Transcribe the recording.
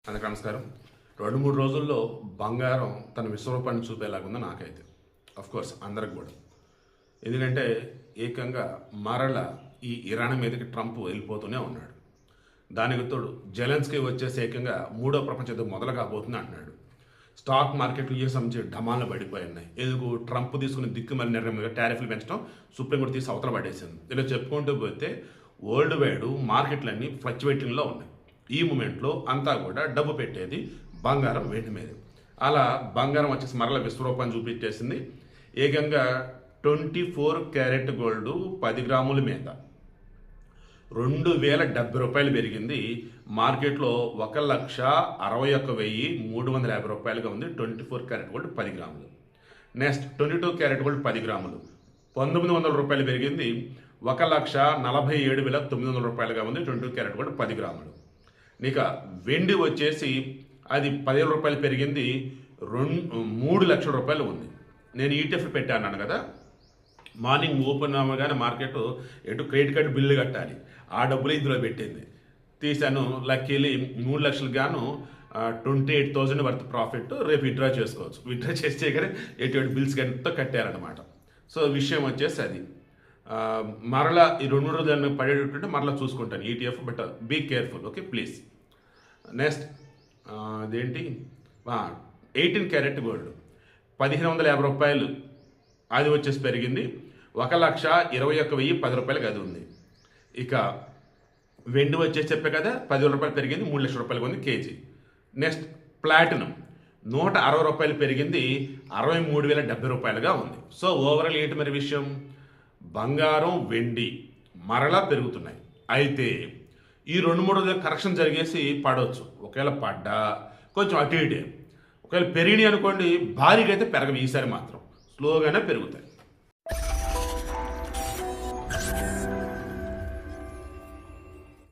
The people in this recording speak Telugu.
అందరికీ నమస్కారం. 2-3 రోజుల్లో బంగారం తన విశ్వరూపాన్ని చూపేలాగుంది నాకైతే. కోర్స్ అందరికి కూడా. ఎందుకంటే ఏకంగా మరల ఈ ఇరాన్ మీదకి ట్రంప్ వెళ్ళిపోతూనే ఉన్నాడు. దానికి తోడు జెలెన్స్కీ వచ్చేసి ఏకంగా మూడో ప్రపంచ యుద్ధం మొదలు కాబోతుంది అంటున్నాడు. స్టాక్ మార్కెట్లు ఏ సంబంధించి ఢమాలను పడిపోయి ఉన్నాయి. ఎందుకు ట్రంప్ తీసుకున్న దిక్కుమల నిర్ణయం టారిఫ్లు పెంచడం సుప్రీంకోర్టు తీసి అవతల పడేసింది. ఇలా చెప్పుకుంటూ పోతే వరల్డ్ వైడ్ మార్కెట్లన్నీ ఫ్లక్చువేటింగ్లో ఉన్నాయి. ఈ మూమెంట్లో అంతా కూడా డబ్బు పెట్టేది బంగారం వెండి మీద. అలా బంగారం వచ్చేసి మరల విశ్వరూపాన్ని చూపించేసింది. ఏకంగా 24 క్యారెట్ గోల్డ్ 10 గ్రాముల మీద 2070 రూపాయలు పెరిగింది. మార్కెట్లో 1,61,350 రూపాయలుగా ఉంది 24 క్యారెట్ గోల్డ్ 10 గ్రాములు. నెక్స్ట్ 22 క్యారెట్ గోల్డ్ 10 గ్రాములు 1900 రూపాయలు పెరిగింది. 1,47,900 రూపాయలుగా ఉంది 22 క్యారెట్ గోల్డ్ 10 గ్రాములు. ఇక వెండి వచ్చేసి అది 10,000 రూపాయలు పెరిగింది 3 లక్షల రూపాయలు ఉంది. నేను ఈటీఎఫ్ పెట్టాను కదా, మార్నింగ్ ఓపెన్ అవ్వగానే మార్కెట్ ఎటు క్రెడిట్ కార్డు బిల్లు కట్టాలి, ఆ డబ్బులు ఇందులో పెట్టింది. తీశాను, లక్కీలీ 3 లక్షలు గాను 28,000 వర్త్ ప్రాఫిట్ రేపు విత్డ్రా చేసుకోవచ్చు. విత్డ్రా చేస్తే కానీ ఎటువంటి బిల్స్ ఎంతో కట్టారనమాట. సో విషయం వచ్చేసి అది మరలా ఈ 2-3 రోజులు పడేటట్టుంటే మరలా చూసుకుంటాను ETF. But be careful, okay please. Next అదేంటి 18 క్యారెట్ గోల్డ్ 1,550 రూపాయలు అది వచ్చేసి పెరిగింది. 1,21,010 రూపాయలకి అది ఉంది. ఇక వెండి వచ్చేసి చెప్పే కదా 10,000 రూపాయలు పెరిగింది 3 లక్షల రూపాయలకి ఉంది కేజీ. నెక్స్ట్ ప్లాటినం 160 రూపాయలు పెరిగింది 63,070 రూపాయలుగా ఉంది. సో ఓవరాల్ ఏంటి మరి విషయం, బంగారం వెండి మరలా పెరుగుతున్నాయి. అయితే ఈ 2-3 రోజులు కరెక్షన్ జరిగేసి పడవచ్చు. ఒకవేళ పడ్డా కొంచెం అటు ఇటే, ఒకవేళ పెరిగినాయి అనుకోండి భారీగా అయితే పెరగవు. ఈసారి మాత్రం స్లోగానే పెరుగుతాయి.